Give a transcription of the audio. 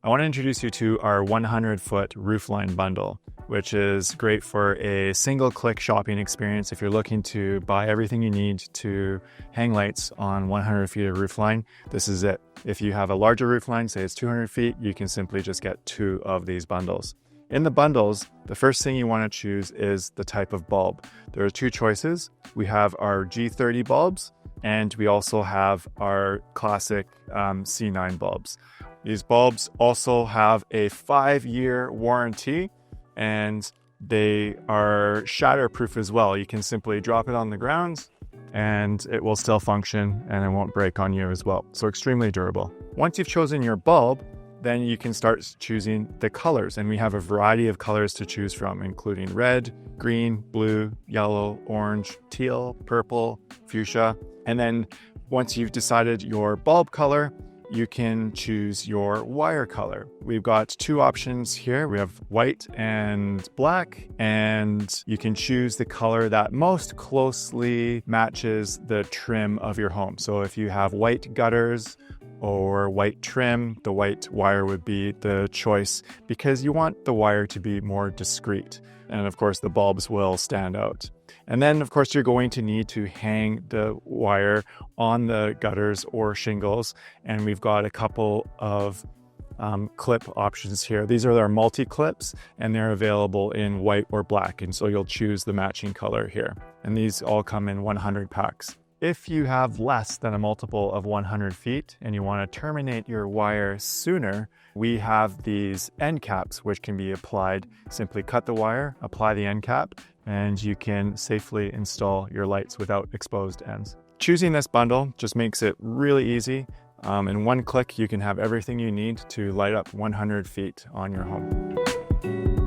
I want to introduce you to our 100-foot roofline bundle, which is great for a single-click shopping experience. If you're looking to buy everything you need to hang lights on 100 feet of roofline, this is it. If you have a larger roofline, say it's 200 feet, you can simply just get 2 of these bundles. In the bundles, the first thing you want to choose is the type of bulb. There are 2 choices. We have our G30 bulbs, and we also have our classic C9 bulbs. These bulbs also have a 5-year warranty, and they are shatterproof as well. You can simply drop it on the ground and it will still function and it won't break on you as well. So extremely durable. Once you've chosen your bulb, then you can start choosing the colors. And we have a variety of colors to choose from, including red, green, blue, yellow, orange, teal, purple, fuchsia. And then once you've decided your bulb color, you can choose your wire color. We've got 2 options here. We have white and black, and you can choose the color that most closely matches the trim of your home. So if you have white gutters or white trim, the white wire would be the choice because you want the wire to be more discreet. And of course, the bulbs will stand out. And then, of course, you're going to need to hang the wire on the gutters or shingles. And we've got a couple of clip options here. These are our multi-clips, and they're available in white or black. And so you'll choose the matching color here. And these all come in 100 packs. If you have less than a multiple of 100 feet and you want to terminate your wire sooner, we have these end caps which can be applied. Simply cut the wire, apply the end cap, and you can safely install your lights without exposed ends. Choosing this bundle just makes it really easy. In one click, you can have everything you need to light up 100 feet on your home.